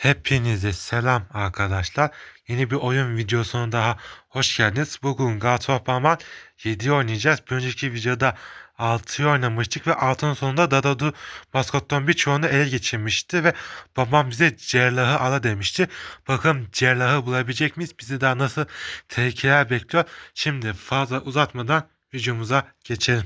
Hepinize selam arkadaşlar. Yeni bir oyun videosuna daha hoş geldiniz. Bugün Garten Of Banban 7'yi oynayacağız. Bir önceki videoda 6'yı oynamıştık ve 6'nın sonunda Dadadu maskottan birçoğunu ele geçirmişti ve babam bize cerrahı ala demişti. Bakalım cerrahı bulabilecek miyiz? Bizi daha nasıl tehlikeler bekliyor? Şimdi fazla uzatmadan videomuza geçelim.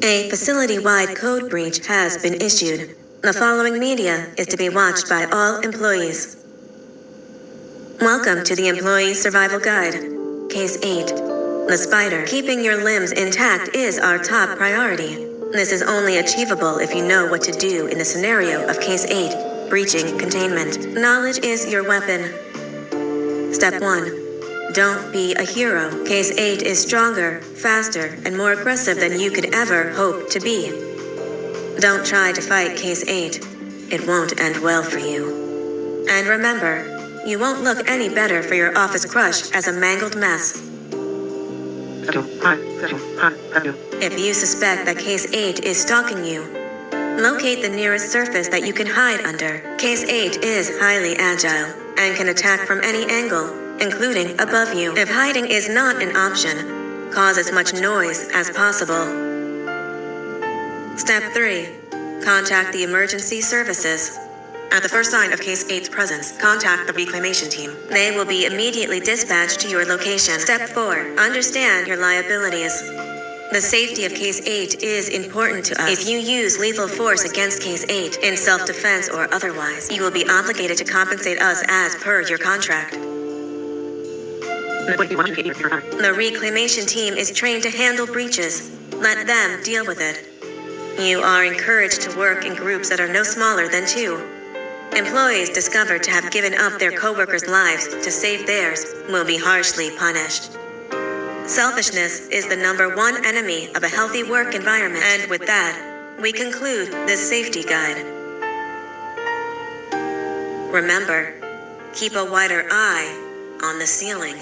A facility-wide code breach has been issued. The following media is to be watched by all employees. Welcome to the Employee Survival Guide. Case 8. The spider. Keeping your limbs intact is our top priority. This is only achievable if you know what to do in the scenario of Case 8, breaching containment. Knowledge is your weapon. Step 1. Don't be a hero. Case 8 is stronger, faster, and more aggressive than you could ever hope to be. Don't try to fight Case 8. It won't end well for you. And remember, you won't look any better for your office crush as a mangled mess. If you suspect that Case 8 is stalking you, locate the nearest surface that you can hide under. Case 8 is highly agile and can attack from any angle, including above you. If hiding is not an option, cause as much noise as possible. Step 3. Contact the emergency services. At the first sign of Case 8's presence, contact the reclamation team. They will be immediately dispatched to your location. Step 4. Understand your liabilities. The safety of Case 8 is important to us. If you use lethal force against Case 8, in self-defense or otherwise, you will be obligated to compensate us as per your contract. The reclamation team is trained to handle breaches. Let them deal with it. You are encouraged to work in groups that are no smaller than 2. Employees discovered to have given up their co-workers' lives to save theirs will be harshly punished. Selfishness is the #1 enemy of a healthy work environment. And with that, we conclude this safety guide. Remember, keep a wider eye on the ceiling.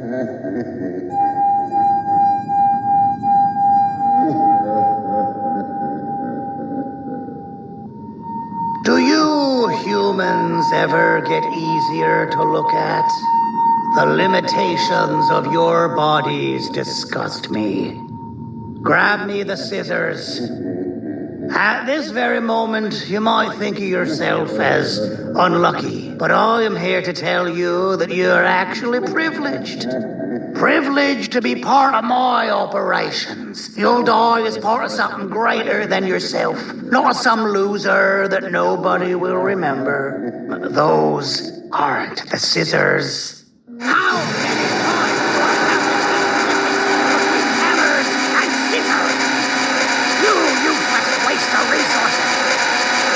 Do you humans ever get easier to look at? The limitations of your bodies disgust me. Grab me the scissors. At this very moment, you might think of yourself as unlucky, but I am here to tell you that you're actually privileged. Privileged to be part of my operations. You'll die as part of something greater than yourself, not some loser that nobody will remember. Those aren't the scissors. How many times do I have to keep hammers and scissors? You useless waste of resources.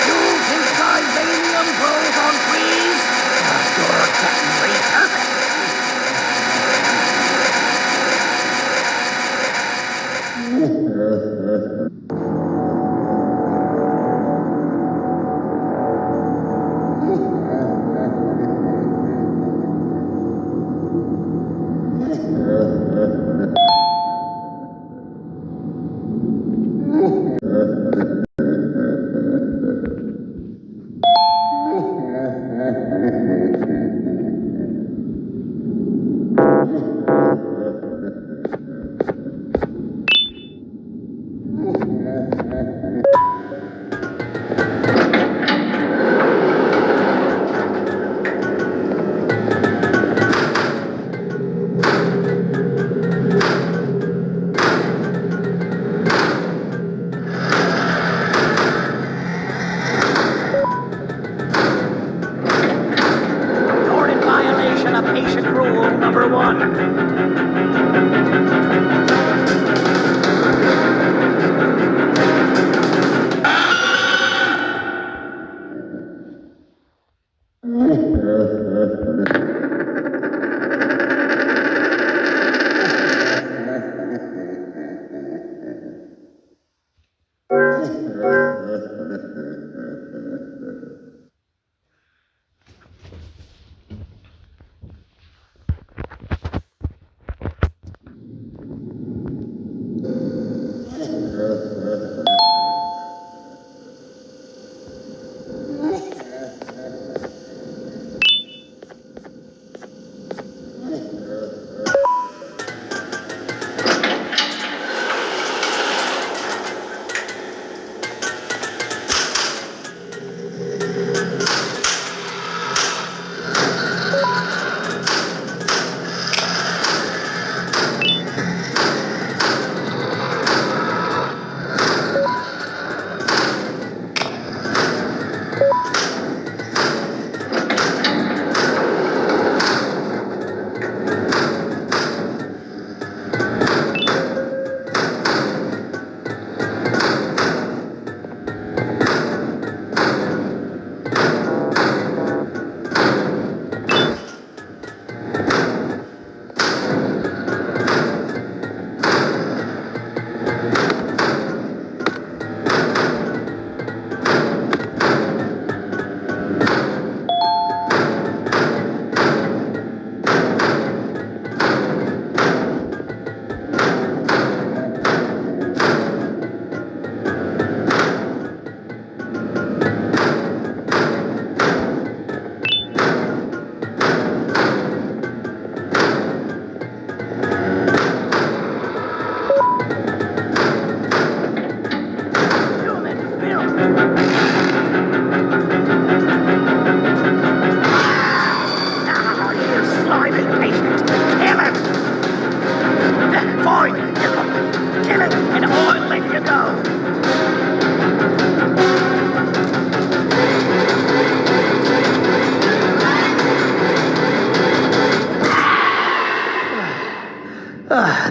You think vibranium grows on trees? You're getting repurposed. You're in violation of patient rule number 1.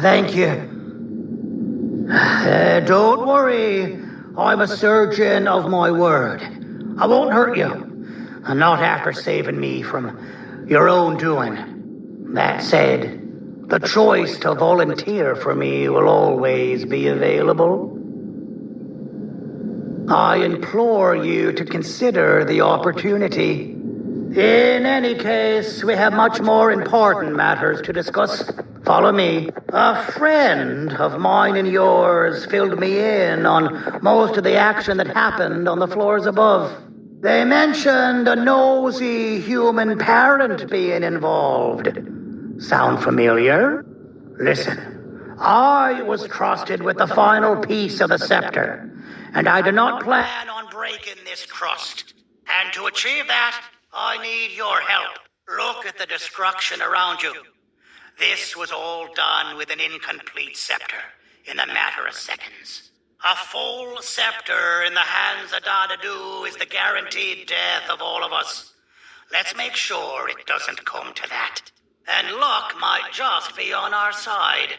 Thank you. Don't worry. I'm a surgeon of my word. I won't hurt you. And not after saving me from your own doing. That said, the choice to volunteer for me will always be available. I implore you to consider the opportunity. In any case, we have much more important matters to discuss. Follow me. A friend of mine and yours filled me in on most of the action that happened on the floors above. They mentioned a nosy human parent being involved. Sound familiar? Listen, I was trusted with the final piece of the scepter, and I do not plan on breaking this trust. And to achieve that, I need your help. Look at the destruction around you. This was all done with an incomplete scepter in a matter of seconds. A full scepter in the hands of Dadadu is the guaranteed death of all of us. Let's make sure it doesn't come to that. And luck might just be on our side.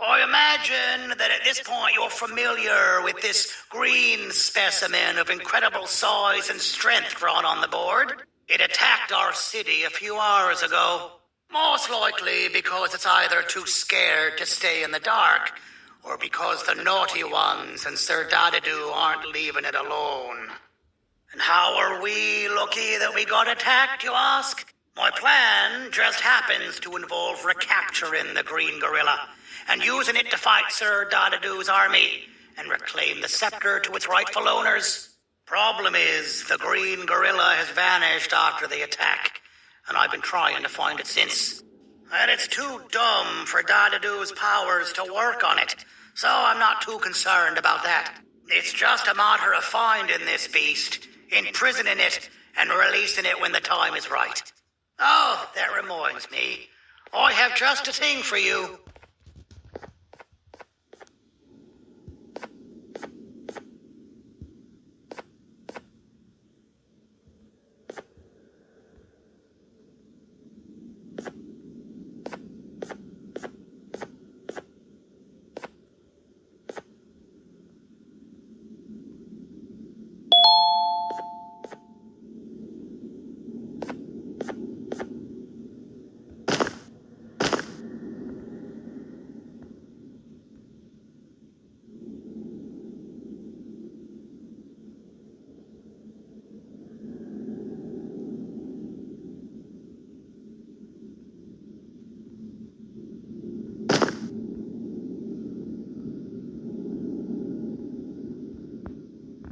I imagine that at this point you're familiar with this green specimen of incredible size and strength drawn on the board. It attacked our city a few hours ago. Most likely because it's either too scared to stay in the dark, or because the naughty ones and Sir Dadadu aren't leaving it alone. And how are we lucky that we got attacked, you ask? My plan just happens to involve recapturing the green gorilla and using it to fight Sir Dadadu's army and reclaim the scepter to its rightful owners. Problem is, the green gorilla has vanished after the attack, and I've been trying to find it since. And it's too dumb for Dadadu's powers to work on it, so I'm not too concerned about that. It's just a matter of finding this beast, imprisoning it, and releasing it when the time is right. Oh, that reminds me. I have just a thing for you.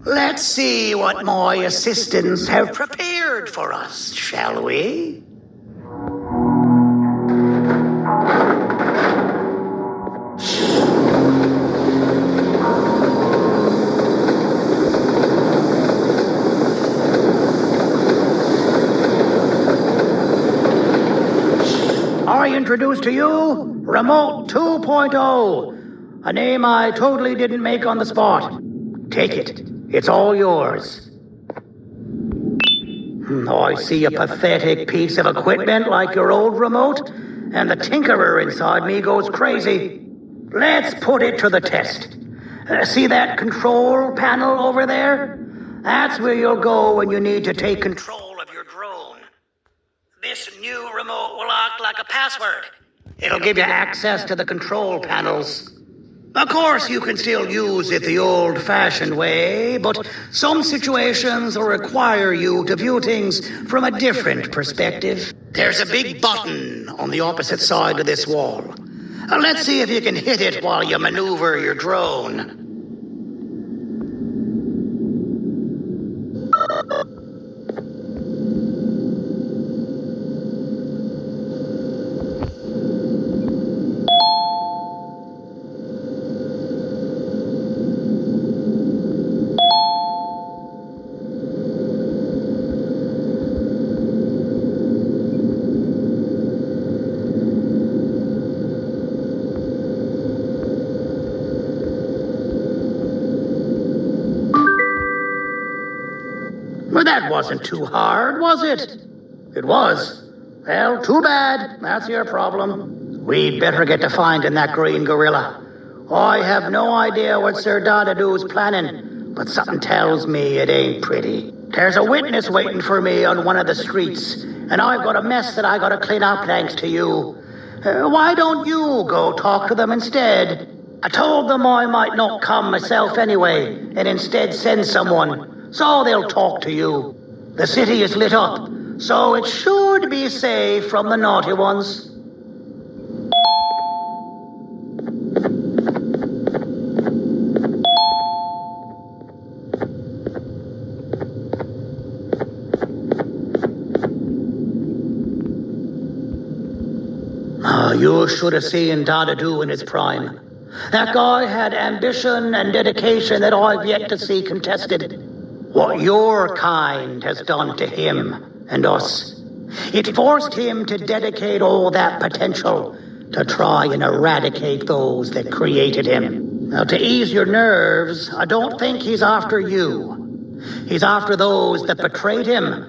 Let's see what my assistants have prepared for us, shall we? I introduce to you Remote 2.0, a name I totally didn't make on the spot. Take it. It's all yours. I see a pathetic piece of equipment like your old remote, and the tinkerer inside me goes crazy. Let's put it to the test. See that control panel over there? That's where you'll go when you need to take control of your drone. This new remote will act like a password. It'll give you access to the control panels. Of course, you can still use it the old-fashioned way, but some situations will require you to view things from a different perspective. There's a big button on the opposite side of this wall. Let's see if you can hit it while you maneuver your drone. Well, that wasn't too hard, was it? It was. Well, too bad. That's your problem. We'd better get to finding that green gorilla. I have no idea what Sir Dadadu's planning, but something tells me it ain't pretty. There's a witness waiting for me on one of the streets, and I've got a mess that I gotta clean up thanks to you. Why don't you go talk to them instead? I told them I might not come myself anyway, and instead send someone. So they'll talk to you. The city is lit up, so it should be safe from the naughty ones. You should have seen Dadadu in his prime. That guy had ambition and dedication that I've yet to see contested. What your kind has done to him and us. It forced him to dedicate all that potential to try and eradicate those that created him. Now, to ease your nerves, I don't think he's after you. He's after those that betrayed him,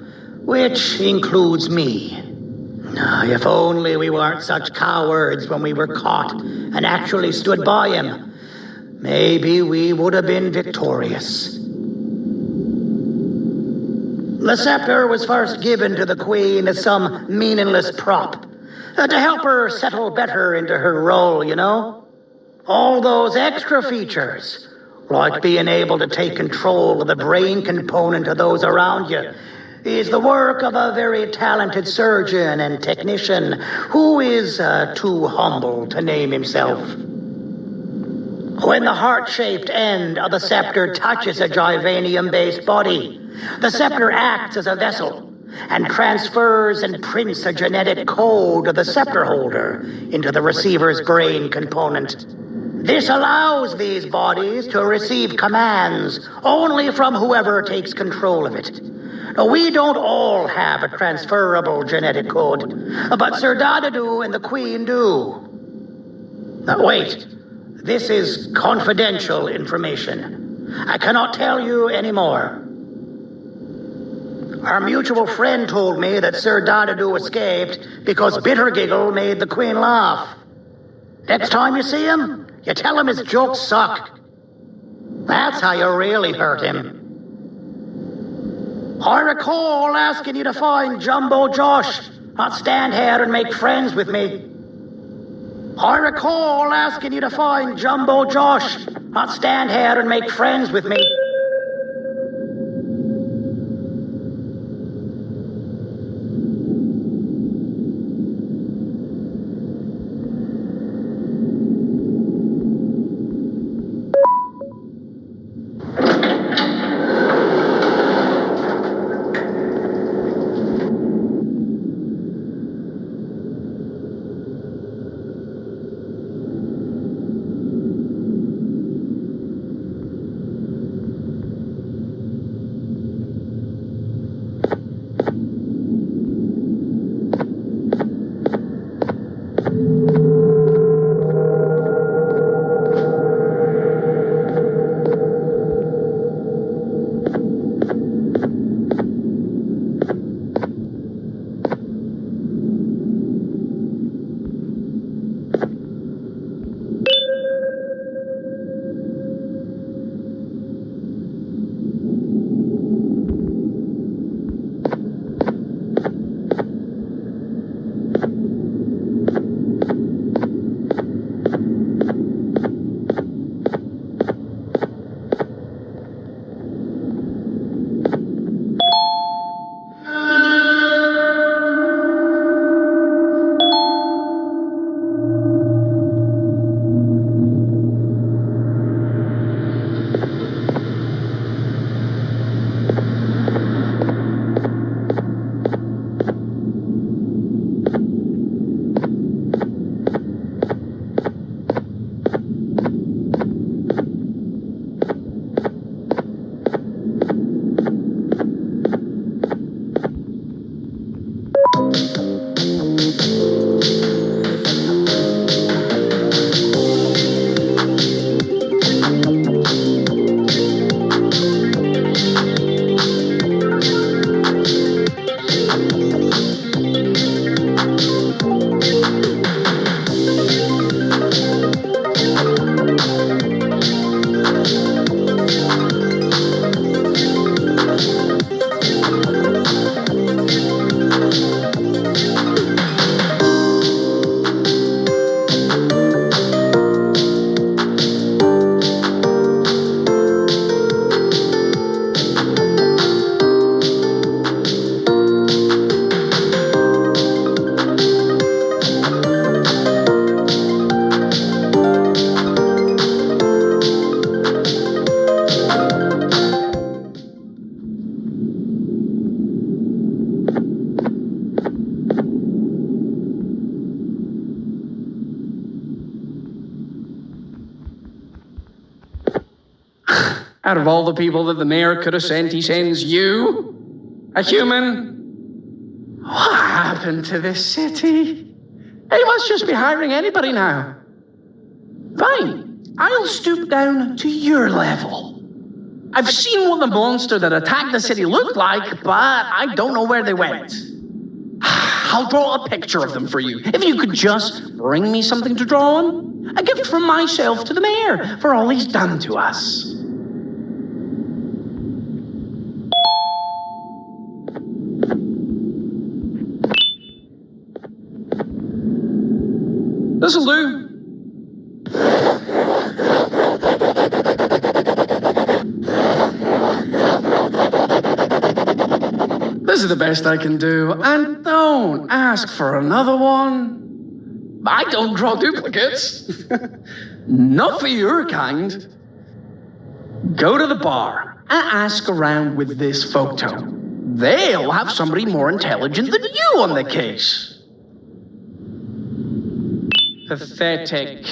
which includes me. If only we weren't such cowards when we were caught and actually stood by him, maybe we would have been victorious. The scepter was first given to the Queen as some meaningless prop, to help her settle better into her role, you know? All those extra features, like being able to take control of the brain component of those around you, is the work of a very talented surgeon and technician who is too humble to name himself. When the heart-shaped end of the scepter touches a Givanium-based body, the scepter acts as a vessel and transfers and prints a genetic code of the scepter holder into the receiver's brain component. This allows these bodies to receive commands only from whoever takes control of it. Now, we don't all have a transferable genetic code, but Sir Dadadu and the Queen do. Now, wait. This is confidential information. I cannot tell you any more. Our mutual friend told me that Sir Dadadu escaped because Bittergiggle made the Queen laugh. Next time you see him, you tell him his jokes suck. That's how you really hurt him. I recall asking you to find Jumbo Josh, not stand here and make friends with me. I recall asking you to find Jumbo Josh, not stand here and make friends with me. Out of all the people that the mayor could have sent, he sends you? A human? What happened to this city? He must just be hiring anybody now. Fine, I'll stoop down to your level. I've seen what the monster that attacked the city looked like, but I don't know where they went. I'll draw a picture of them for you. If you could just bring me something to draw on. A gift from myself to the mayor for all he's done to us. This'll do. This is the best I can do, and don't ask for another one. I don't draw duplicates. Not for your kind. Go to the bar and ask around with this photo. They'll have somebody more intelligent than you on the case. Pathetic.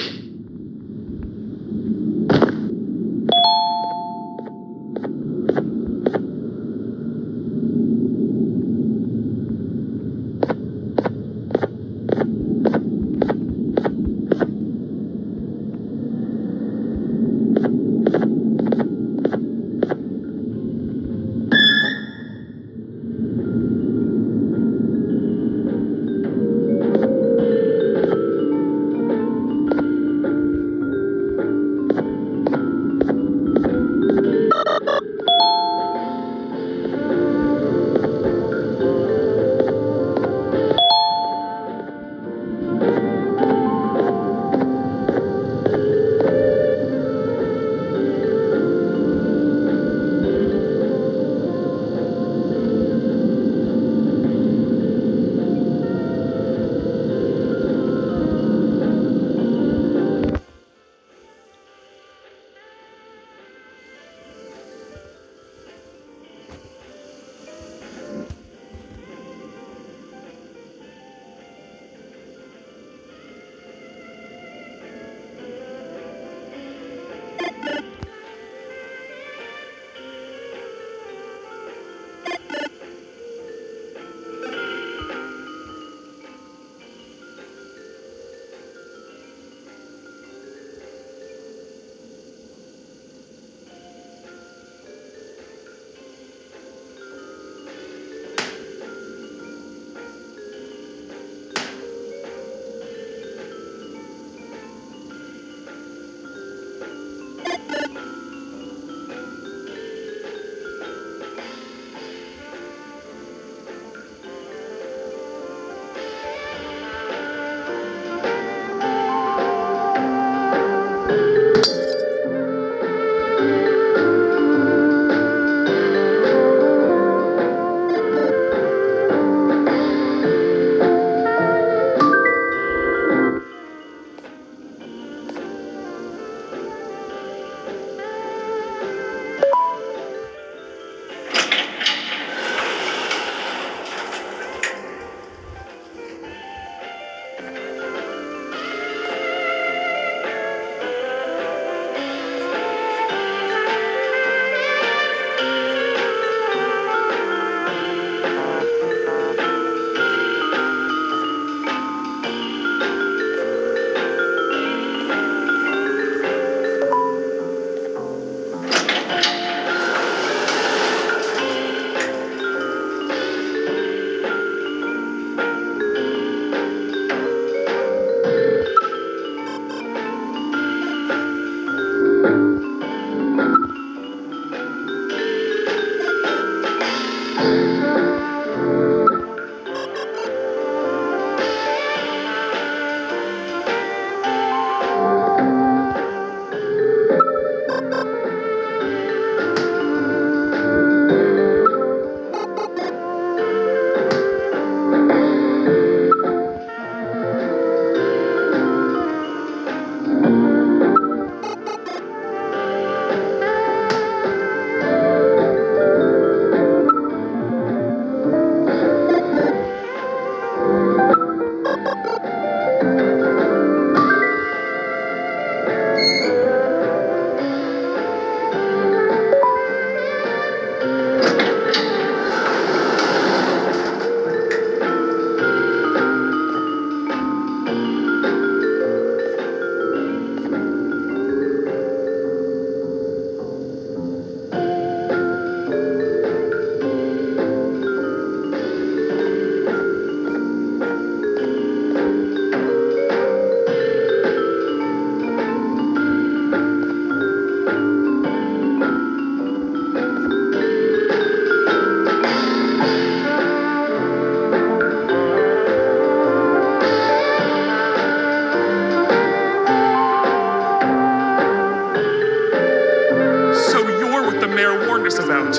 about.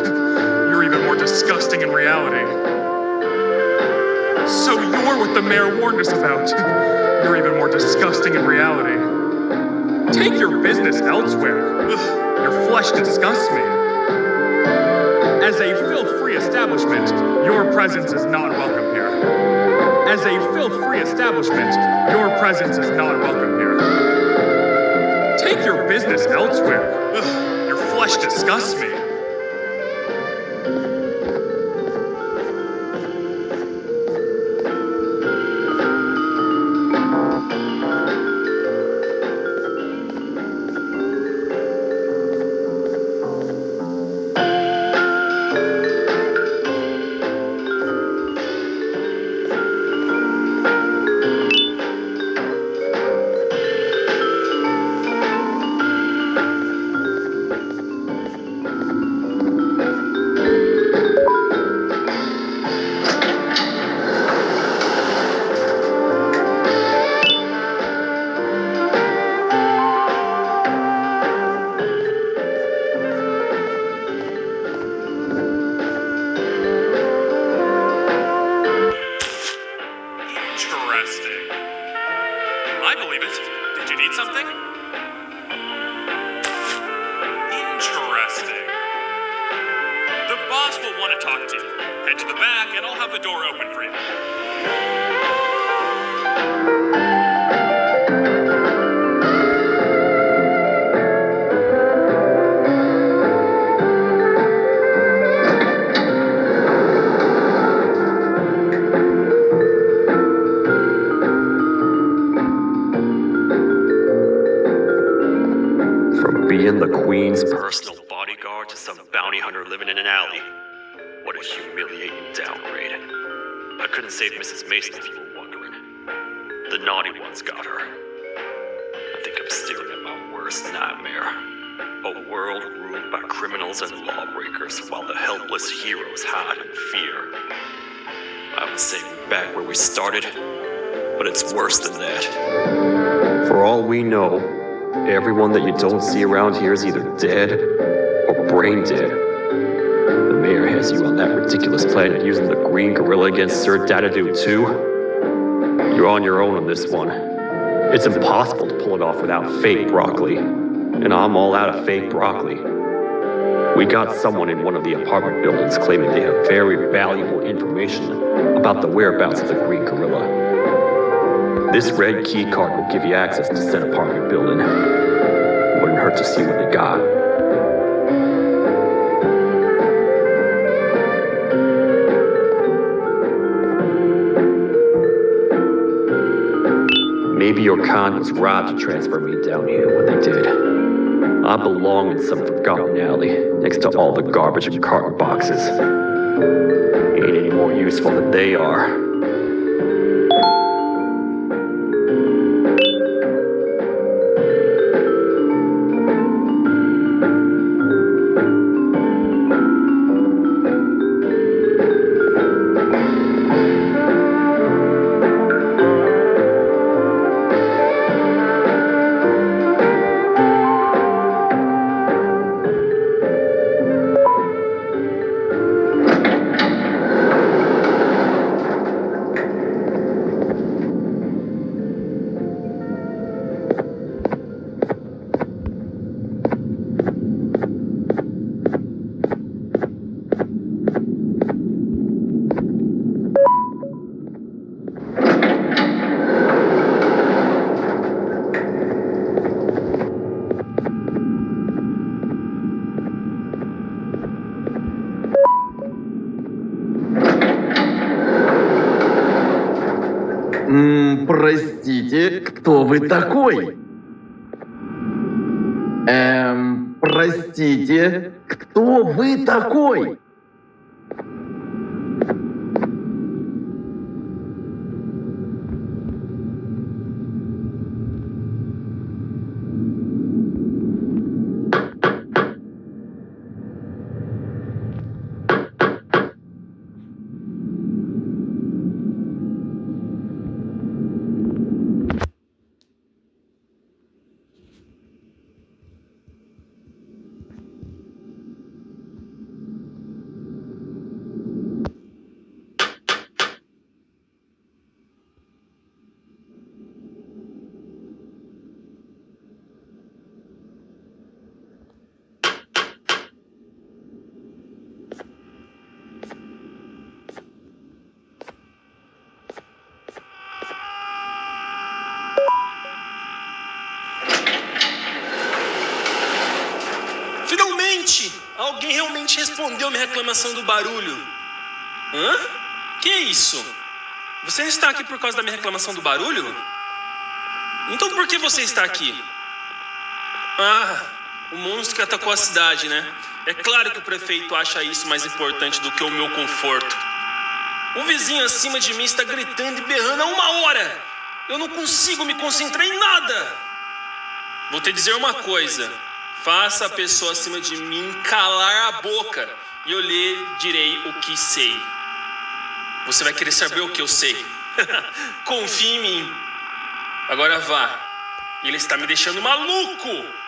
You're even more disgusting in reality. So you're what the mayor warned us about. You're even more disgusting in reality. Take your business elsewhere. Ugh, your flesh disgusts me. As a filth-free establishment, your presence is not welcome here. As a filth-free establishment, your presence is not welcome here. Take your business elsewhere. Ugh, your flesh disgusts me. Interesting. I believe it. Did you need something? Interesting. The boss will want to talk to you. Head to the back and I'll have the door open for you. From being the Queen's personal bodyguard to some bounty hunter living in an alley. What a humiliating downgrade. I couldn't save Mrs. Mason if you were wondering. The naughty ones got her. I think I'm staring at my worst nightmare. A world ruled by criminals and lawbreakers while the helpless heroes hide in fear. I would say we're back where we started, but it's worse than that. For all we know, everyone that you don't see around here is either dead or brain dead. The mayor has you on that ridiculous plan of using the green gorilla against Sir Dadadoo too. You're on your own on this one. It's impossible to pull it off without fake broccoli. And I'm all out of fake broccoli. We got someone in one of the apartment buildings claiming they have very valuable information about the whereabouts of the green gorilla. This red key card will give you access to said apartment building. Wouldn't hurt to see what they got. Maybe your kind was right to transfer me down here when they did. I belong in some forgotten alley next to all the garbage and carton boxes. Ain't any more useful than they are. Простите, кто вы такой? Простите, кто вы такой? Alguém realmente respondeu minha reclamação do barulho. Hã? Que é isso? Você não está aqui por causa da minha reclamação do barulho? Então por que você está aqui? Ah, o monstro que atacou a cidade, né? É claro que o prefeito acha isso mais importante do que o meu conforto. O vizinho acima de mim está gritando e berrando há 1 hora. Eu não consigo me concentrar em nada. Vou te dizer uma coisa. Faça a pessoa acima de mim calar a boca e eu lhe direi o que sei. Você vai querer saber o que eu sei. Confie em mim. Agora vá. Ele está me deixando maluco.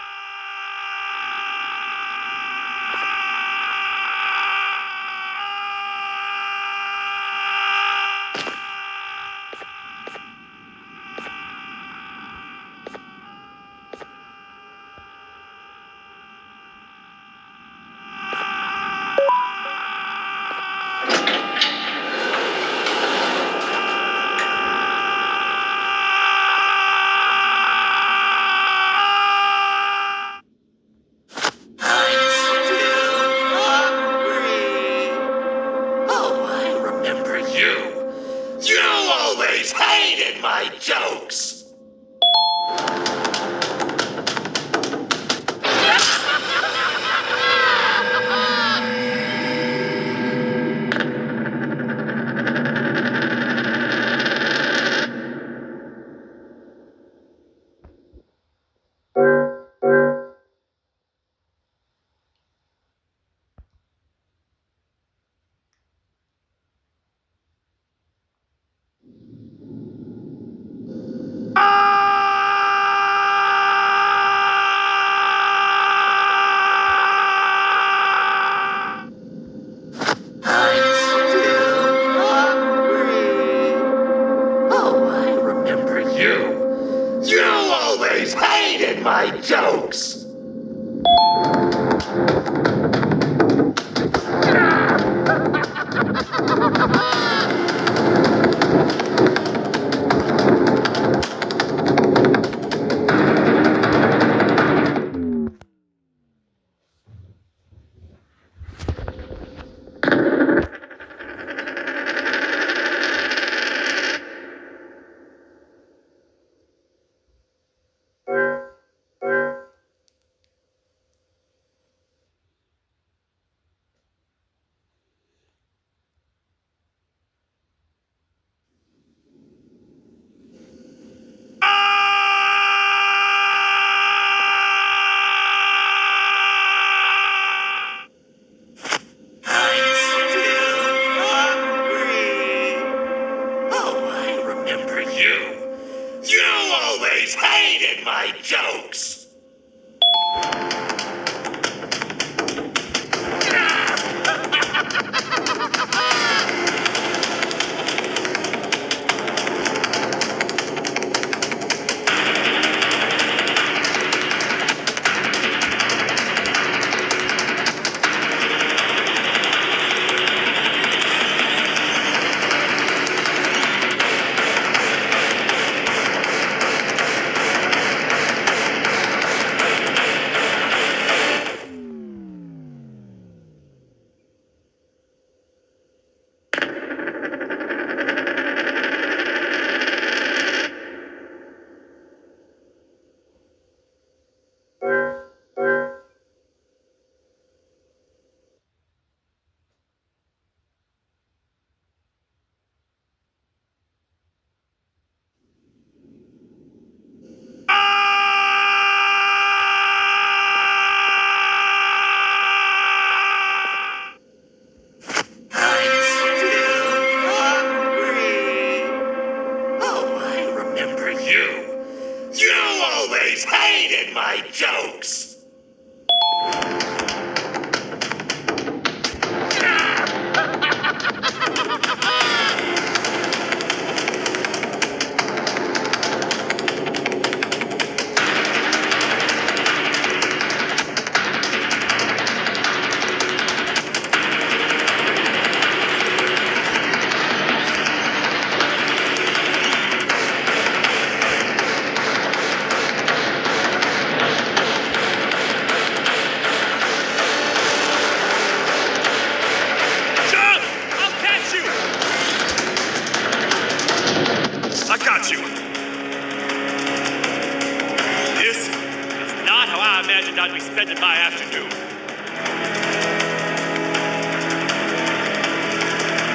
I'd be spending my afternoon.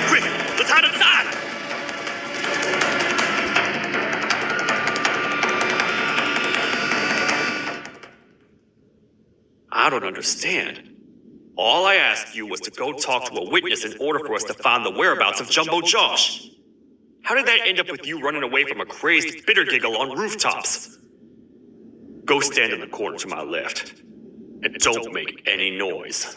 Quick, let's hide inside! I don't understand. All I asked you was to go talk to a witness in order for us to find the whereabouts of Jumbo Josh. How did that end up with you running away from a crazed bitter giggle on rooftops? Go stand in the corner to my left. And don't make any noise.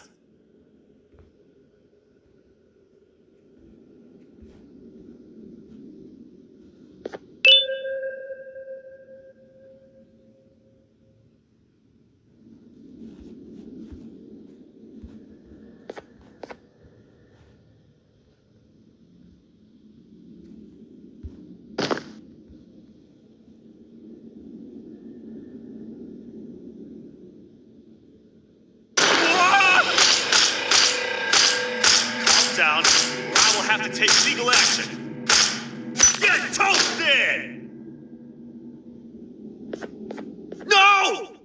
Down, or I will have to take legal action. Get toasted! No!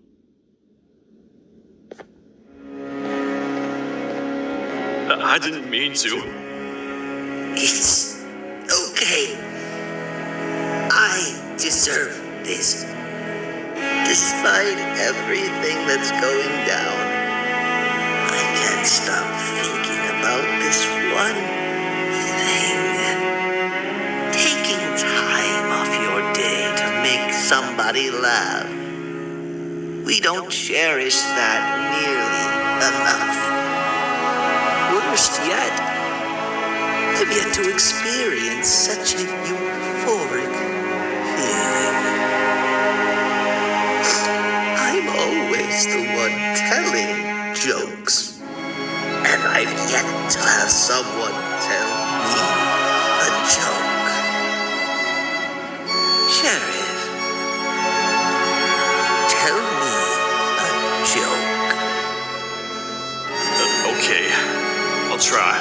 I didn't mean to. It's okay. I deserve this. Despite everything that's going down, I can't stop thinking about this one thing. Taking time off your day to make somebody laugh. We don't cherish that nearly enough. Worst yet, I've yet to experience such a euphoric feeling. I'm always the one telling jokes. And I've yet to have someone tell me a joke. Sheriff, tell me a joke. Okay, I'll try.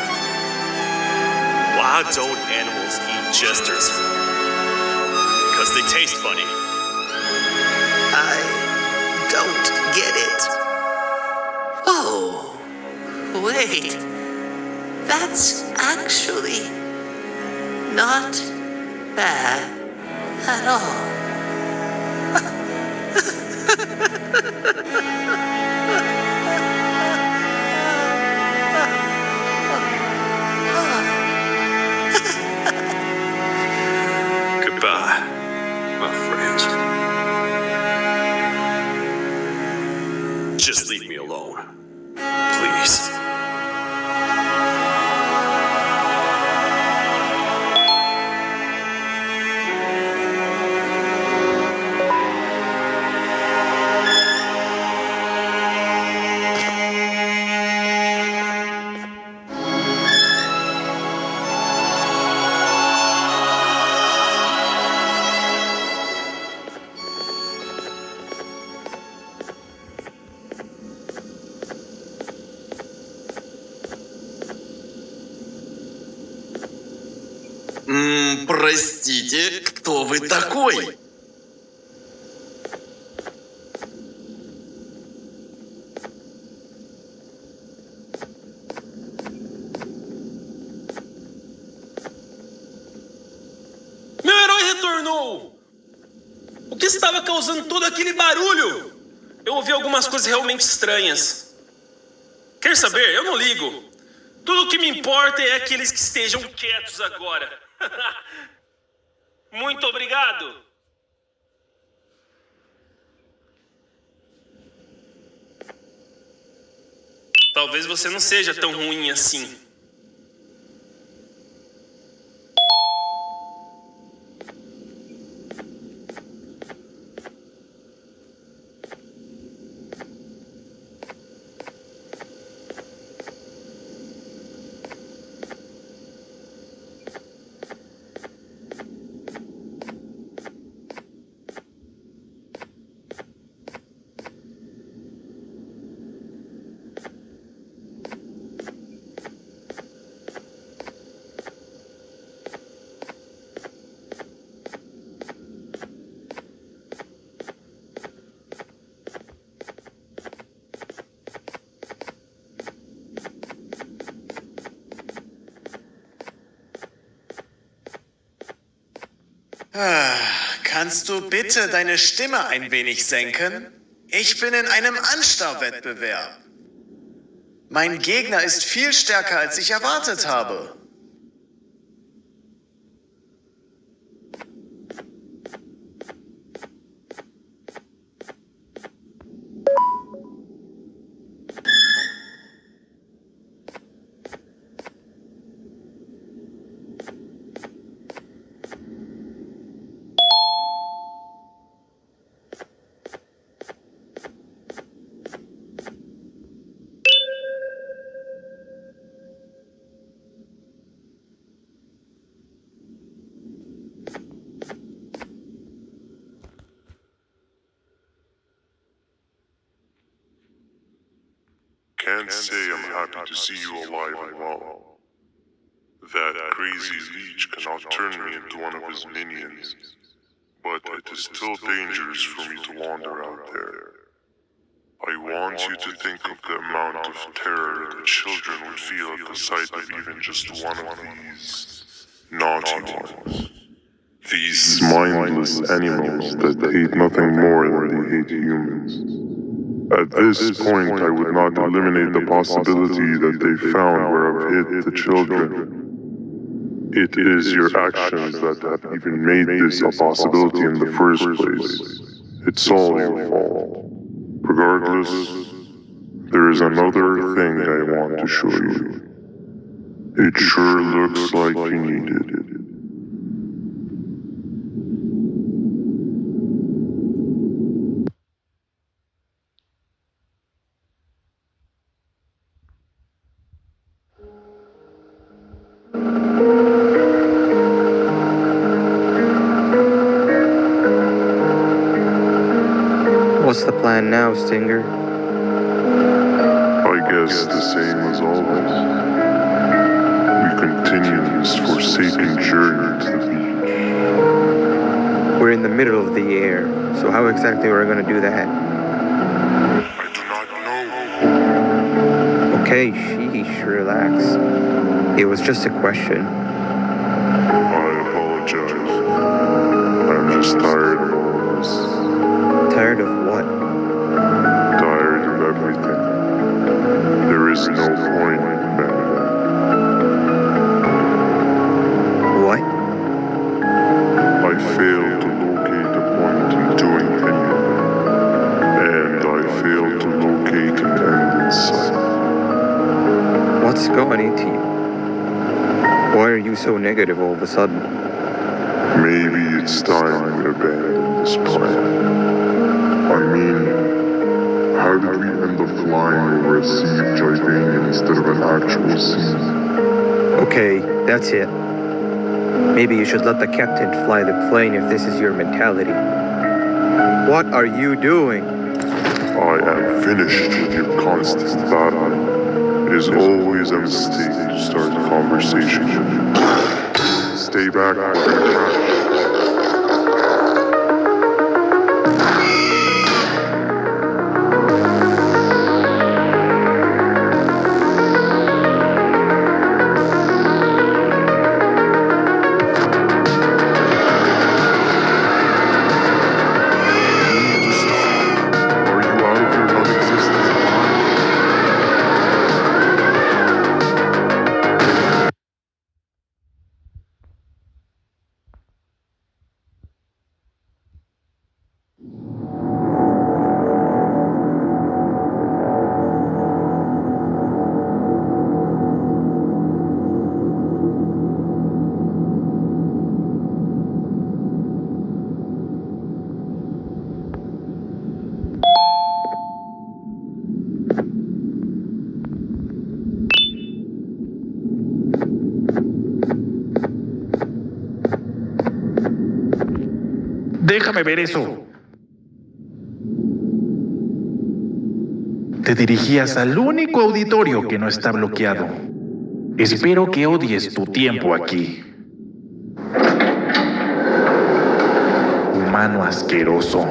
Why don't animals eat jesters? Because they taste funny. I don't get it. Oh. Wait, that's actually not bad at all. Goodbye, my friend. Just leave me alone. Please. Простите, кто вы такой? Meu herói retornou! O que estava causando todo aquele barulho? Eu ouvi algumas coisas realmente estranhas. Quer saber? Eu não ligo. Tudo o que me importa é aqueles que estejam quietos agora. Muito obrigado. Talvez você não seja tão ruim assim. Kannst du bitte deine Stimme ein wenig senken? Ich bin in einem Anstarrwettbewerb. Mein Gegner ist viel stärker, als ich erwartet habe. Can't say I'm happy to see you alive and well. That crazy leech cannot turn me into one of his minions, but it is still dangerous for me to wander out there. I want you to think of the amount of terror that children would feel at the sight of even just one of these naughty ones. These mindless animals that hate nothing more than they hate humans. At this point, I would not eliminate the possibility that they found where I've hid the children. It is your actions that have even made this a possibility in the first place. It's all your fault. Regardless, there is another thing I want to show you. It sure looks like you need it. What's the plan now, Stinger? I guess the same as always. We continue this forsaken journey to the beach. We're in the middle of the air, so how exactly are we going to do that? I do not know. Okay, sheesh, relax. It was just a question. I apologize. I'm just tired of all this. Tired of what? Tired of everything. There is no point in that. What? I failed to locate a point in doing anything. And I failed to locate an end in sight. What's going into you? Why are you so negative all of a sudden? Maybe it's time we abandon this plan. I mean, how did we end up flying over a sea of Jordania instead of an actual sea? Okay, that's it. Maybe you should let the captain fly the plane if this is your mentality. What are you doing? I am finished with your constant battling. It is always a mistake to start a conversation. Stay back from your match. Déjame ver eso. Te dirigías al único auditorio que no está bloqueado. Espero que odies tu tiempo aquí. Humano asqueroso.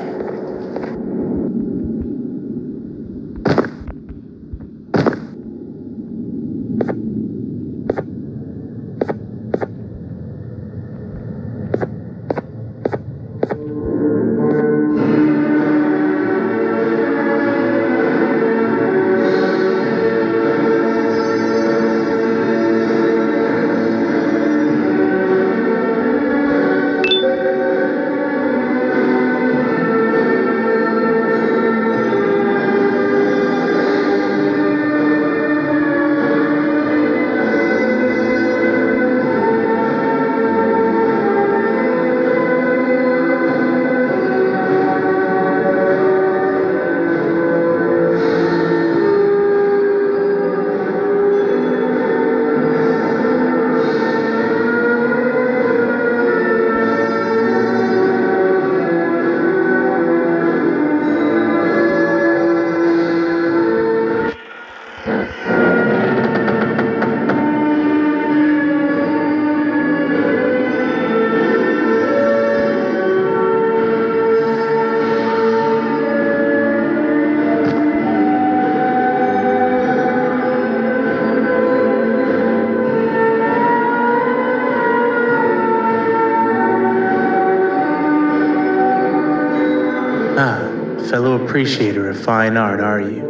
fellow appreciator of fine art, are you?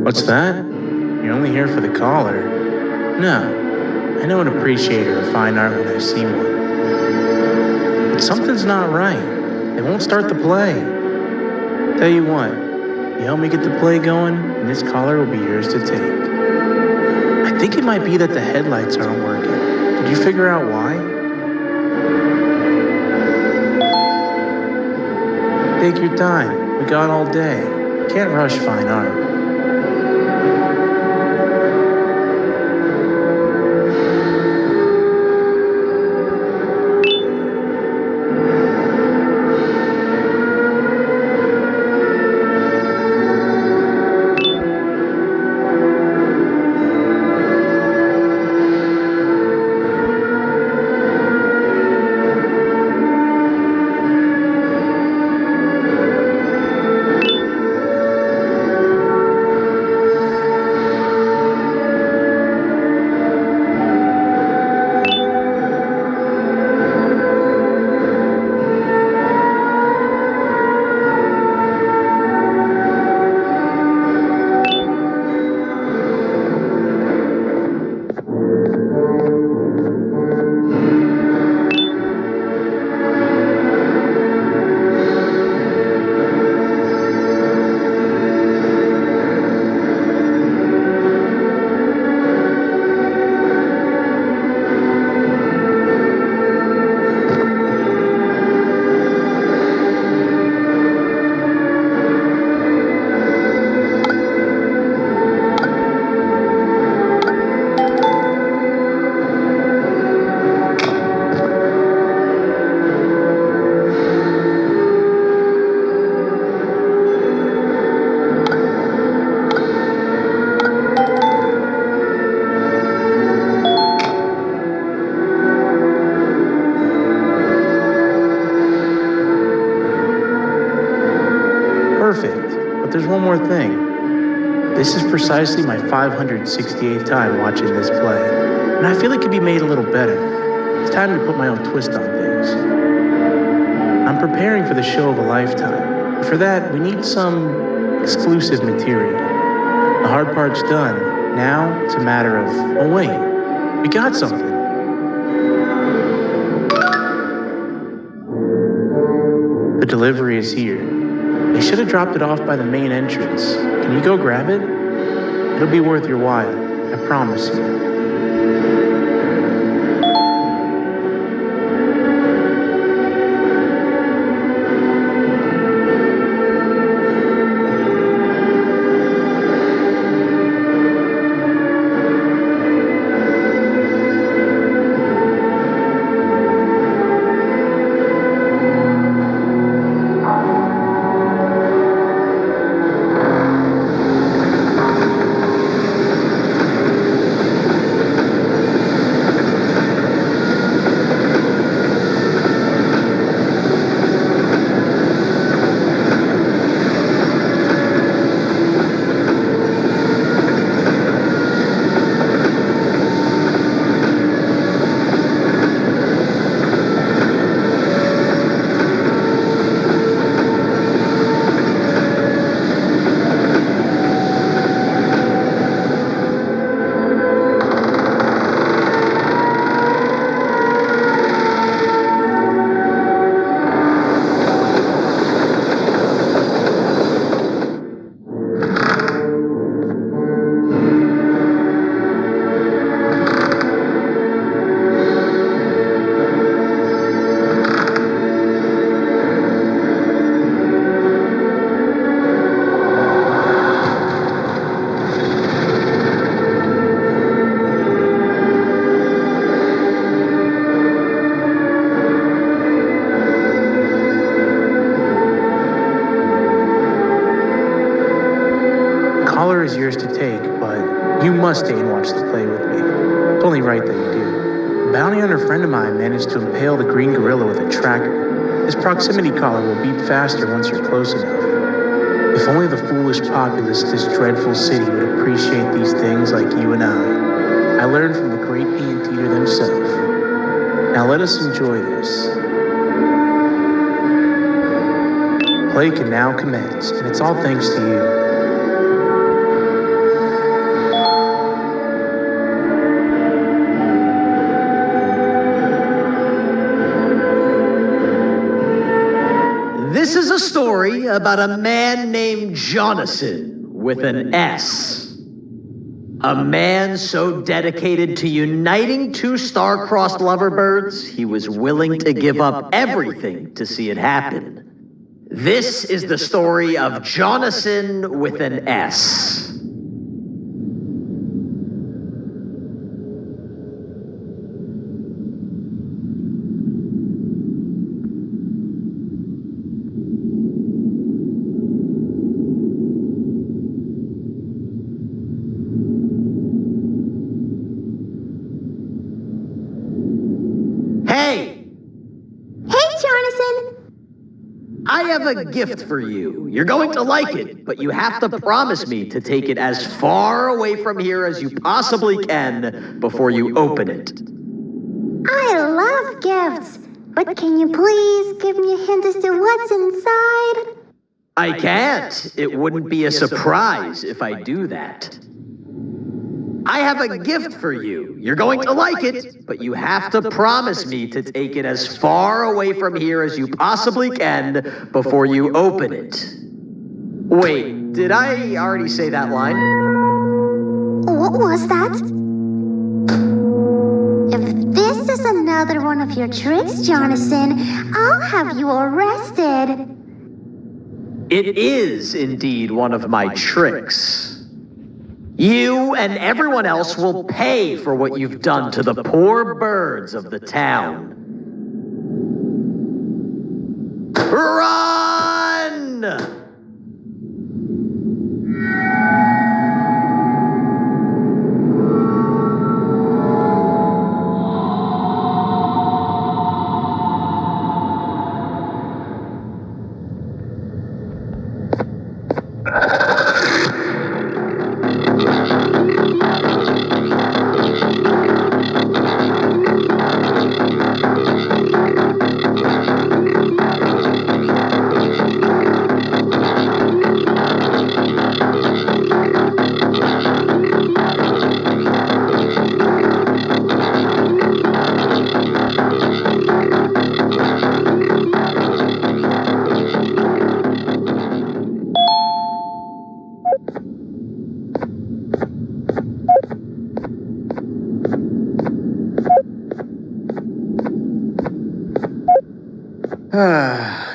What's that? You're only here for the collar? No, I know an appreciator of fine art when I see one. But something's not right. They won't start the play. Tell you what, you help me get the play going, and this collar will be yours to take. I think it might be that the headlights aren't working. Did you figure out why? Take your time. We got all day. Can't rush fine art. Perfect, but there's one more thing. This is precisely my 568th time watching this play, and I feel it could be made a little better. It's time to put my own twist on things. I'm preparing for the show of a lifetime. For that, we need some exclusive material. The hard part's done. Now it's a matter of, oh wait, we got something. The delivery is here. They should have dropped it off by the main entrance. Can you go grab it? It'll be worth your while, I promise you. Is yours to take, but you must stay and watch the play with me. It's only right that you do. A bounty hunter friend of mine managed to impale the green gorilla with a tracker. This proximity collar will beep faster once you're close enough. If only the foolish populace of this dreadful city would appreciate these things like you and I. I learned from the great anteater himself. Now let us enjoy this. Play can now commence, and it's all thanks to you. This is a story about a man named Jonathan with an S. A man so dedicated to uniting two star-crossed loverbirds, he was willing to give up everything to see it happen. This is the story of Jonathan with an S. Hey! Hey, Jonathan! I have a gift for you. You're going to like it, but you have to promise me to take it as far away from here as you possibly can before you open it. I love gifts, but can you please give me a hint as to what's inside? I can't. It wouldn't be a surprise if I do that. I have a gift for you. You're going to like it, but you have to promise me to take it as far away from here as you possibly can before you open it. Wait, did I already say that line? What was that? If this is another one of your tricks, Jonathan, I'll have you arrested. It is indeed one of my tricks. You and everyone else will pay for what you've done to the poor birds of the town. Run!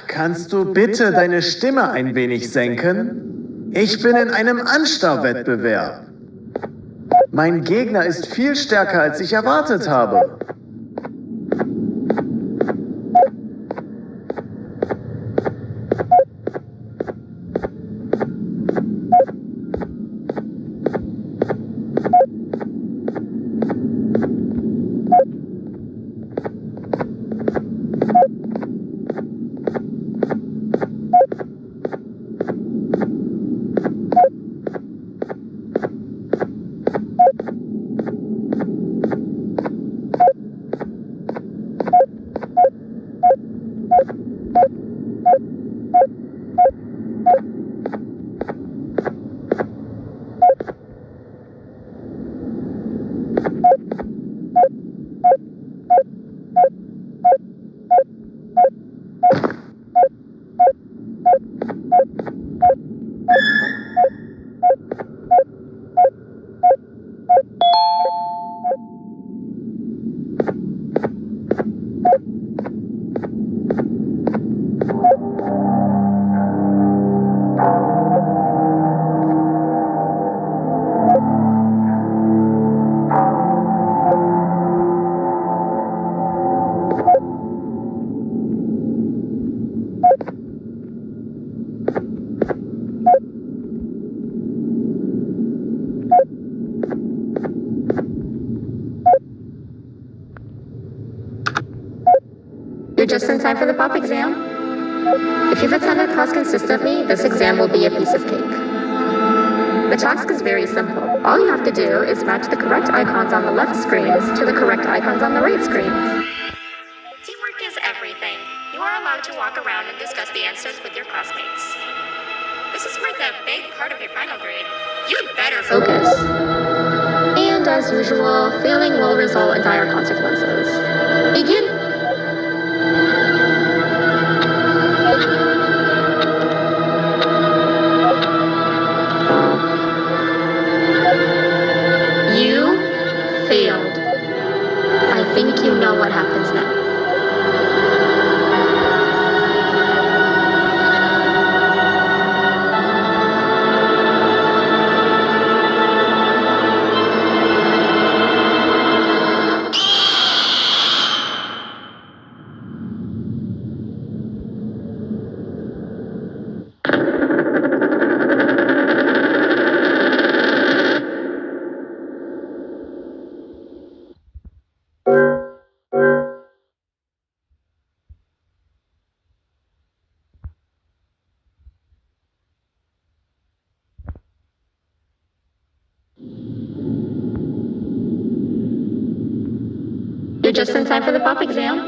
Kannst du bitte deine Stimme ein wenig senken? Ich bin in einem Anstarrwettbewerb. Mein Gegner ist viel stärker, als ich erwartet habe. You're just in time for the pop exam. If you've attended class consistently, this exam will be a piece of cake. The task is very simple. All you have to do is match the correct icons on the left screens to the correct icons on the right screens. Teamwork is everything. You are allowed to walk walk around and discuss the answers with your classmates. This is worth a big part of your final grade. You'd better focus. And as usual, failing will result in dire consequences. Begin. You failed. I think you know what happens now. You're just in time for the pop exam.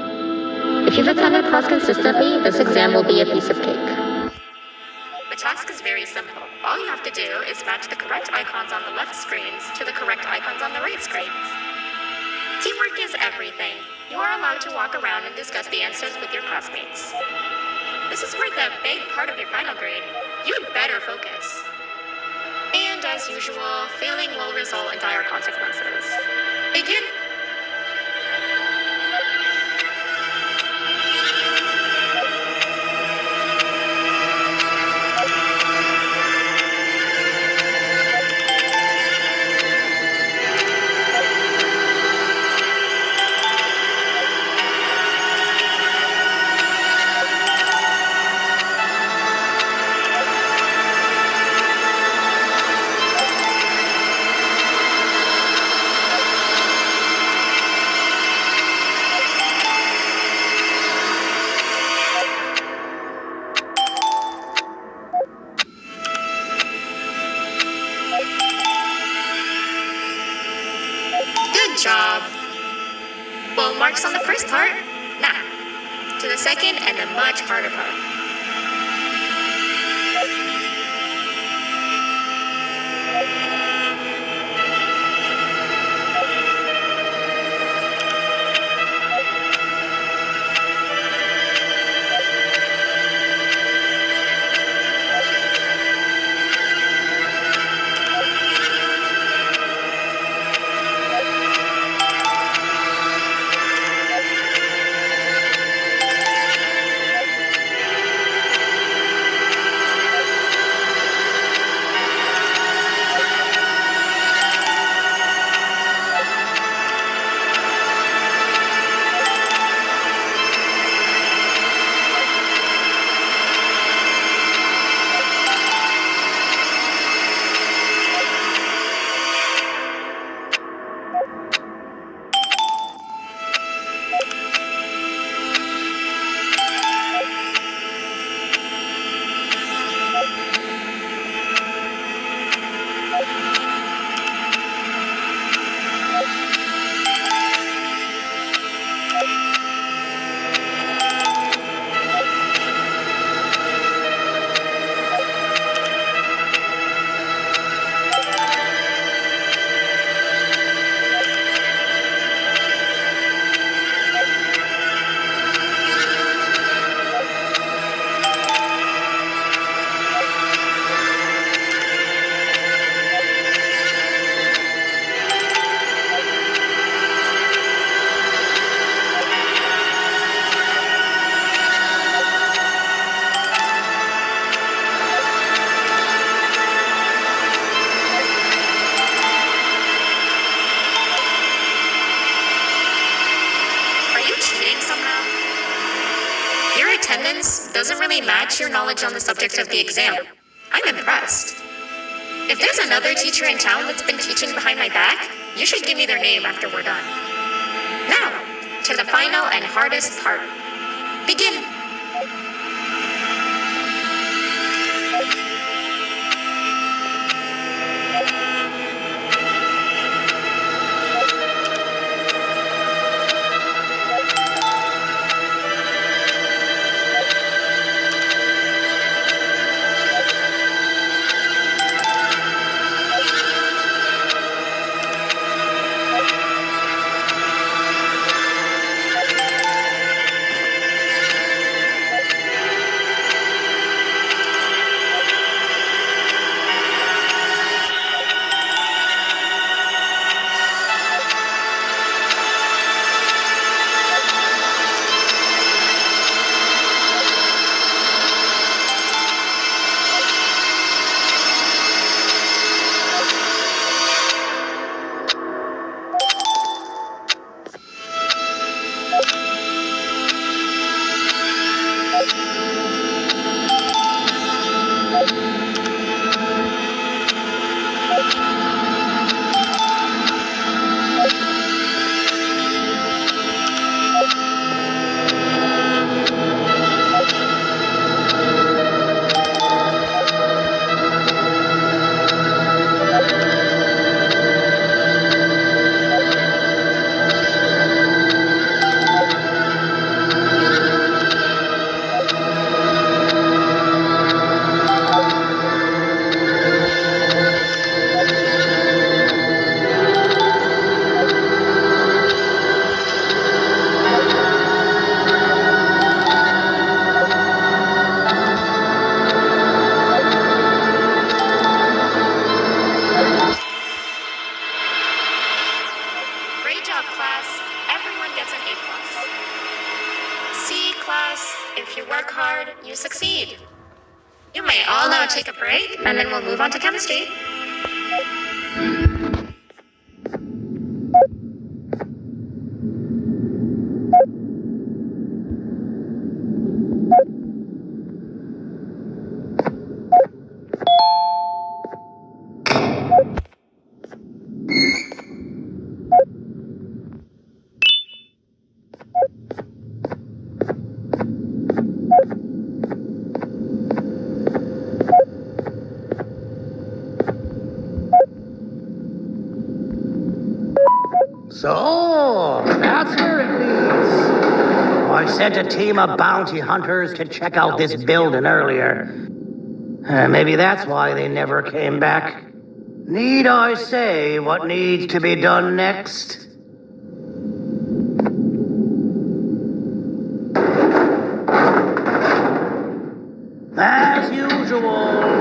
If you've attended class consistently, this exam will be a piece of cake. The task is very simple. All you have to do is match the correct icons on the left screens to the correct icons on the right screens. Teamwork is everything. You are allowed to walk around and discuss the answers with your classmates. This is worth a big part of your final grade. You'd better focus. And as usual, failing will result in dire consequences. Begin. Good job. Full marks on the first part. Now, to the second and the much harder part. Attendance doesn't really match your knowledge on the subject of the exam. I'm impressed. If there's another teacher in town that's been teaching behind my back, you should give me their name after we're done. Now, to the final and hardest part. Begin. break, and then we'll move on to chemistry. So, that's where it leads. I sent a team of bounty hunters to check out this building earlier. Maybe that's why they never came back. Need I say what needs to be done next? As usual,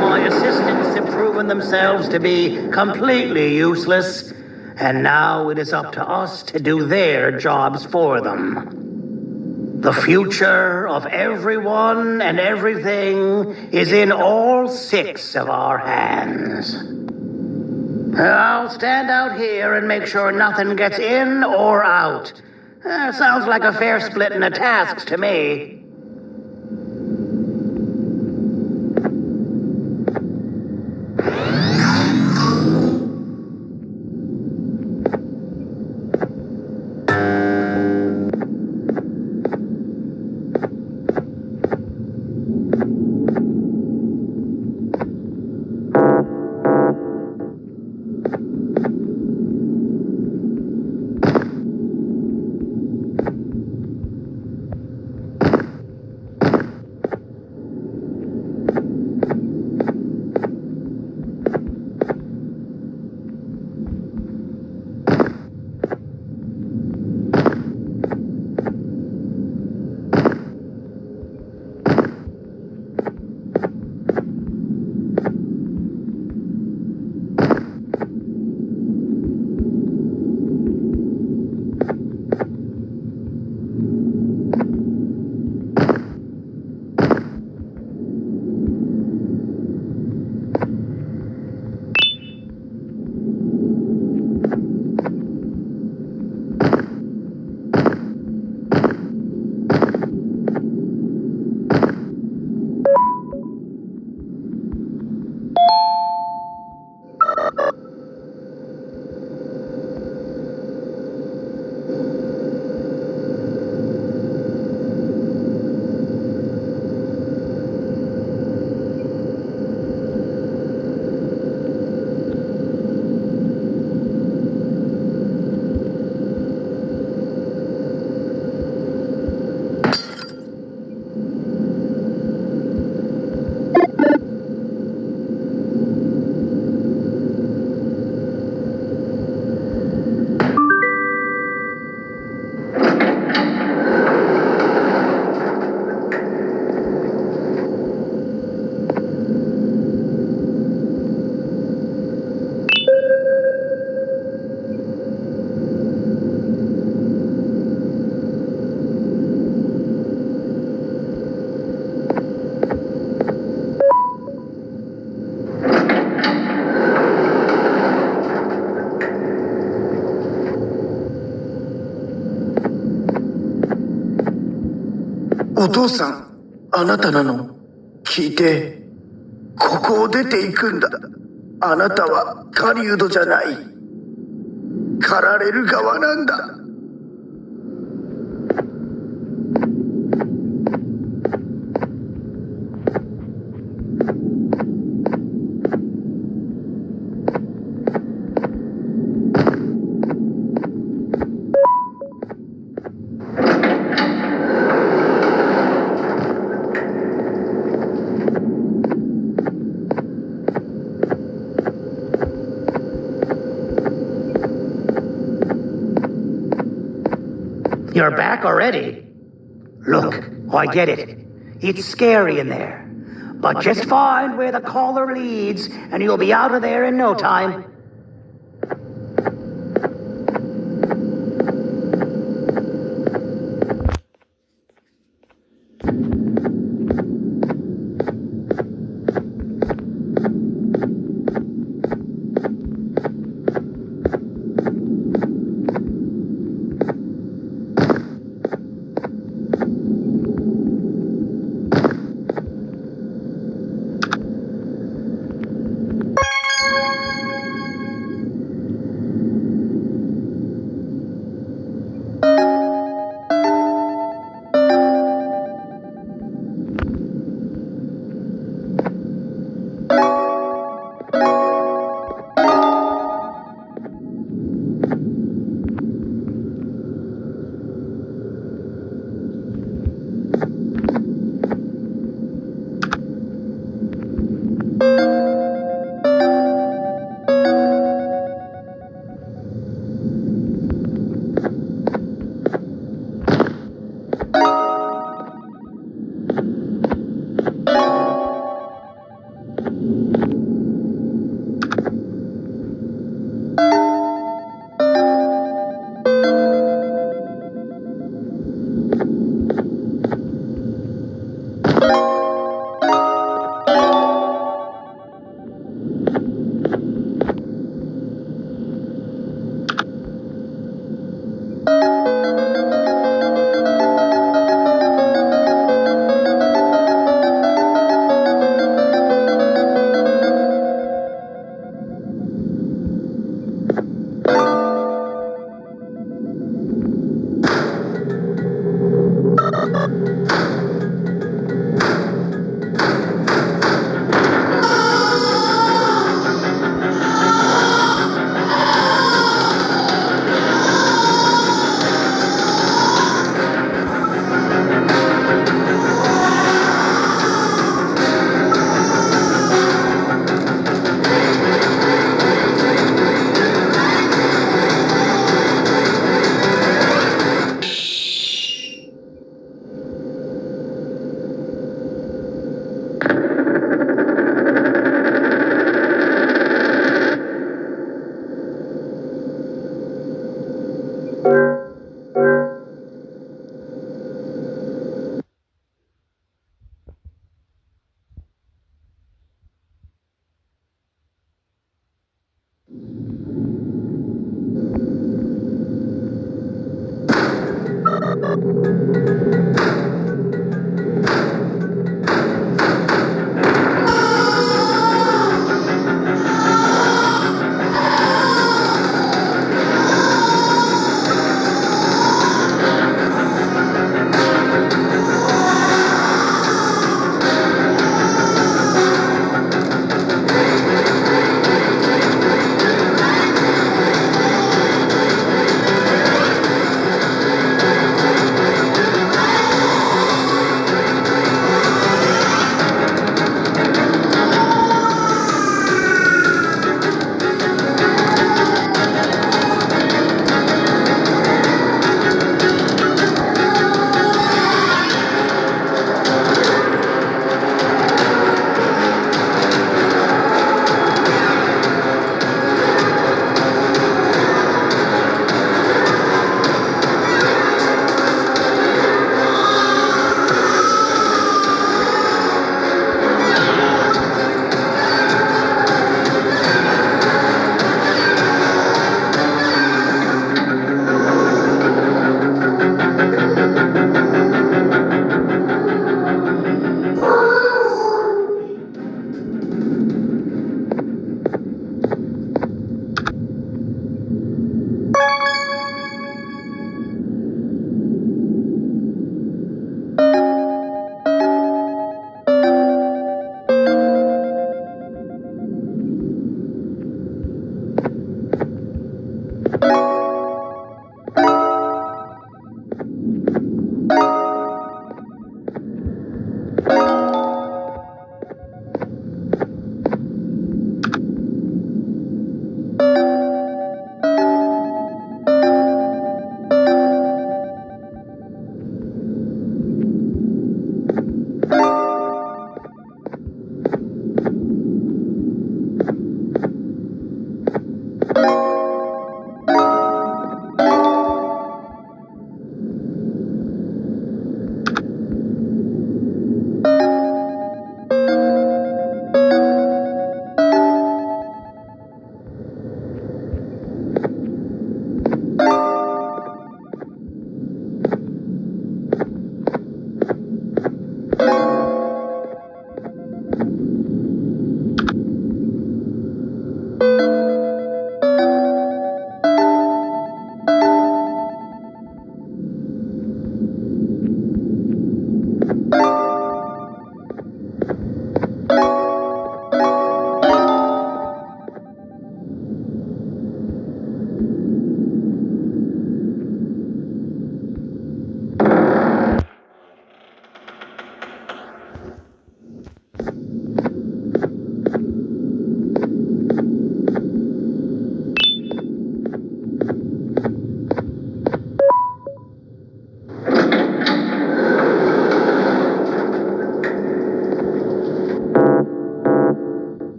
my assistants have proven themselves to be completely useless, and now it is up to us to do their jobs for them. The future of everyone and everything is in all 6 of our hands. I'll stand out here and make sure nothing gets in or out. Sounds like a fair splitting of tasks to me.お父さん、あなたなの？聞いて、ここを出ていくんだ。あなたは狩人じゃない。狩られる側なんだ。You're back already? Look, I get it. It's scary in there. But just find where the collar leads, and you'll be out of there in no time.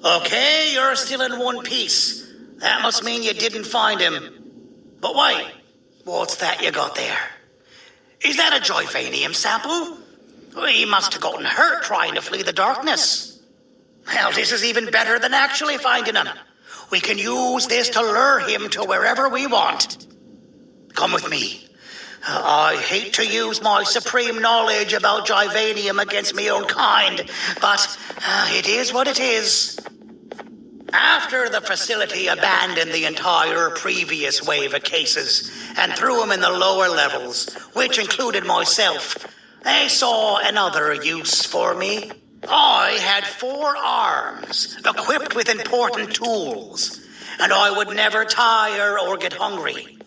Okay, you're still in one piece. That must mean you didn't find him. But wait, what's that you got there? Is that a Joyvanium sample? He must have gotten hurt trying to flee the darkness. Well, this is even better than actually finding him. We can use this to lure him to wherever we want. Come with me. I hate to use my supreme knowledge about Joyvanium against my own kind, but it is what it is. After the facility abandoned the entire previous wave of cases and threw them in the lower levels, which included myself, they saw another use for me. I had 4 arms, equipped with important tools, and I would never tire or get hungry.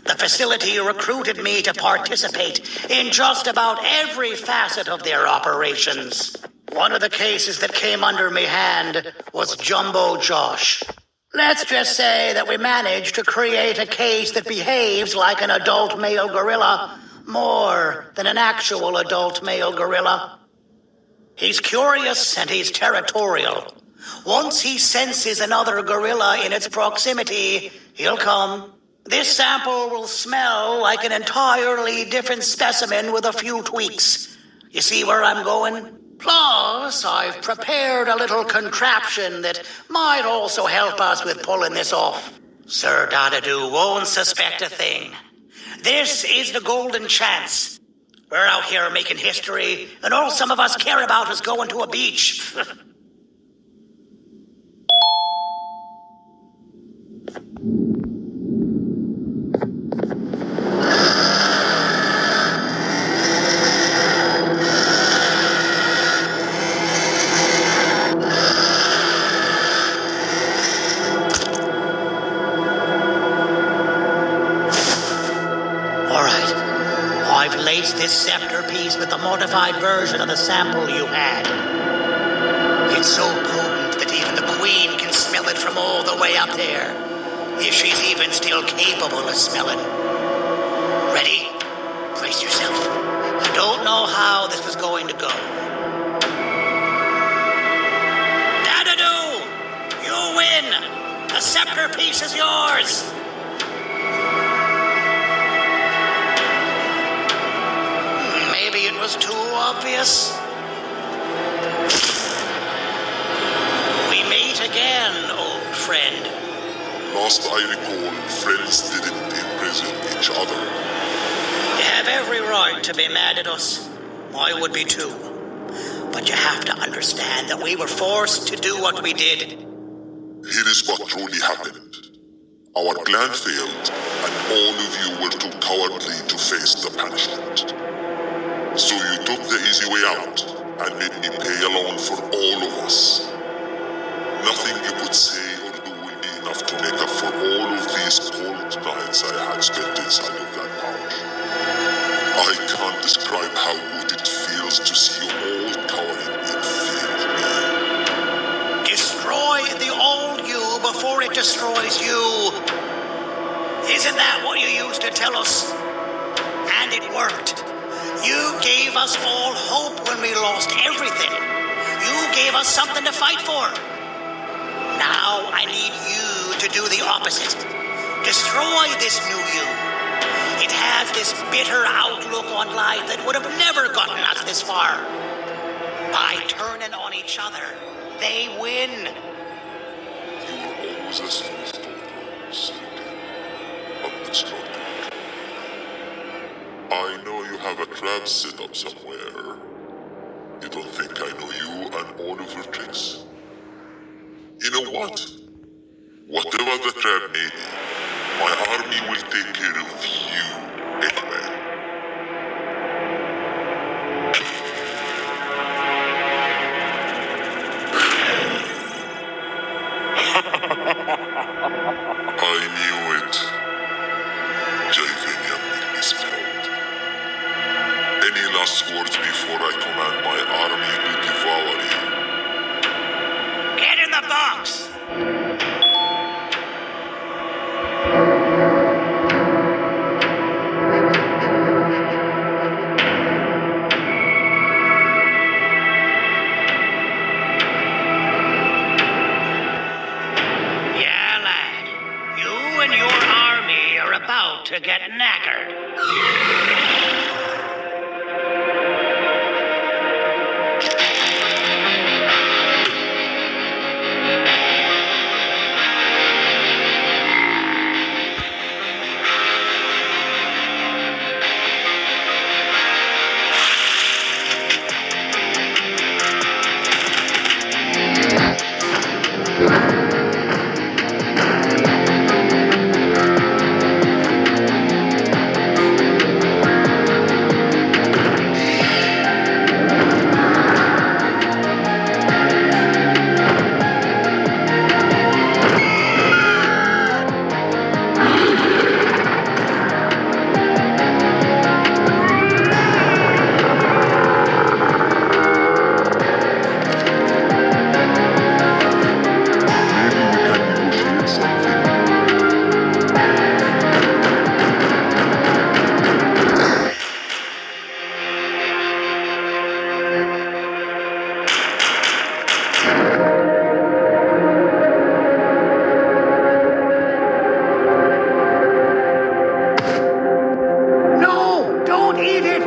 The facility recruited me to participate in just about every facet of their operations. One of the cases that came under me hand was Jumbo Josh. Let's just say that we managed to create a case that behaves like an adult male gorilla more than an actual adult male gorilla. He's curious and he's territorial. Once he senses another gorilla in its proximity, he'll come. This sample will smell like an entirely different specimen with a few tweaks. You see where I'm going? Plus, I've prepared a little contraption that might also help us with pulling this off. Sir Dadadoo won't suspect a thing. This is the golden chance. We're out here making history, and all some of us care about is going to a beach. This scepter piece with the modified version of the sample you had. It's so potent that even the Queen can smell it from all the way up there, if she's even still capable of smelling. Ready? Brace yourself. I don't know how this is going to go. Dadadoo! You win! The scepter piece is yours! It was too obvious. We meet again, old friend. Last I recall, friends didn't imprison each other. You have every right to be mad at us. I would be too. But you have to understand that we were forced to do what we did. Here is what truly happened. Our plan failed, and all of you were too cowardly to face the punishment. So you took the easy way out and made me pay alone for all of us. Nothing you could say or do will be enough to make up for all of these cold nights I had spent inside of that pouch. I can't describe how good it feels to see you all cowering in fear of me. Destroy the old you before it destroys you. Isn't that what you used to tell us? And it worked. You gave us all hope when we lost everything. You gave us something to fight for. Now I need you to do the opposite. Destroy this new you. It has this bitter outlook on life that would have never gotten us this far. By turning on each other, they win. You were always a smooth talker, but it's not good. I know you have a trap set up somewhere. You don't think I know you and all of your tricks? You know what? Whatever the trap may be, my army will take care of you anyway. I knew it. Joyvanium will be spelled. Any last words before I command my army to devour you? Get in the box! to get knackered. No! Don't eat it!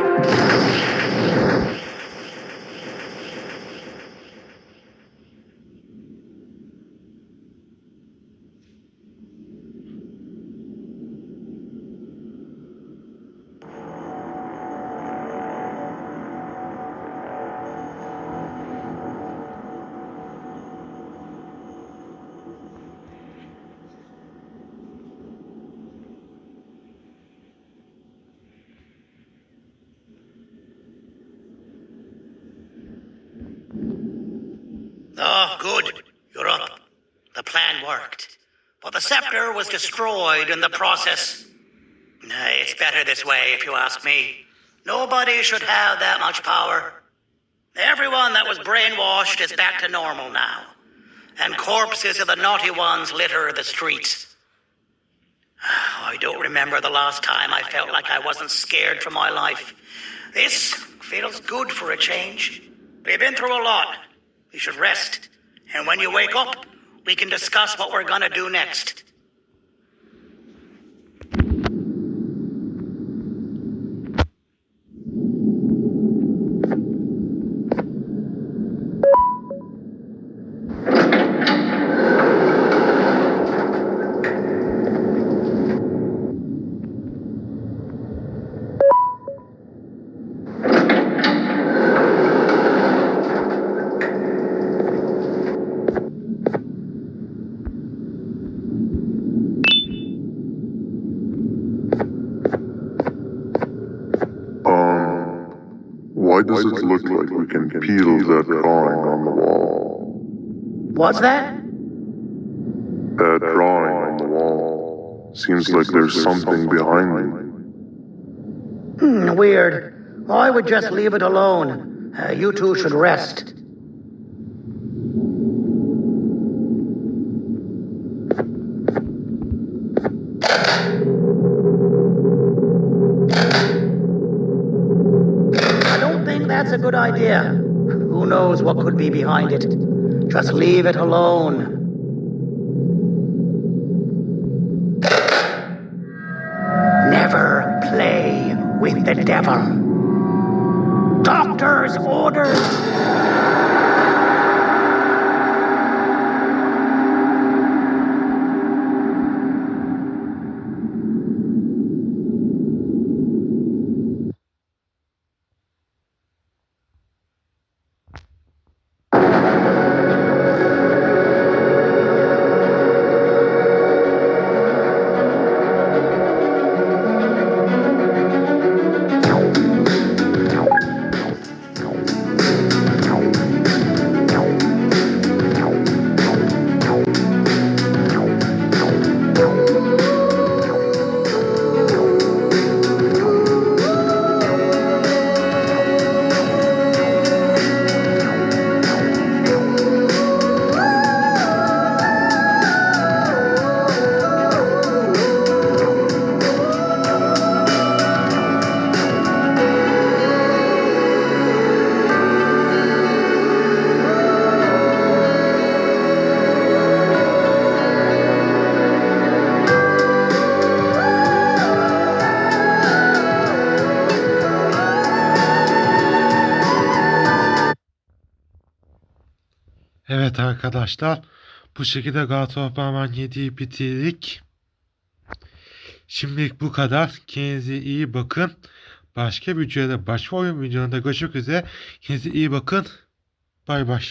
Oh, good. You're up. The plan worked. But the scepter was destroyed in the process. It's better this way, if you ask me. Nobody should have that much power. Everyone that was brainwashed is back to normal now. And corpses of the naughty ones litter the streets. I don't remember the last time I felt like I wasn't scared for my life. This feels good for a change. We've been through a lot. You should rest. And when you wake up, we can discuss what we're gonna do next. Why does it look like we can peel that drawing on the wall? What's that? That drawing on the wall. Seems like there's something behind it. Weird. I would just leave it alone. You two should rest. I don't think that's a good idea. Who knows what could be behind it? Just leave it alone. Never play with the devil. Doctor's orders. Evet arkadaşlar, bu şekilde Garten Of Banban 7'yi bitirdik. Şimdilik bu kadar. Kendinize iyi bakın. Başka bir videoda, başka oyun videolarında görüşmek üzere. Kendinize iyi bakın. Bay bay.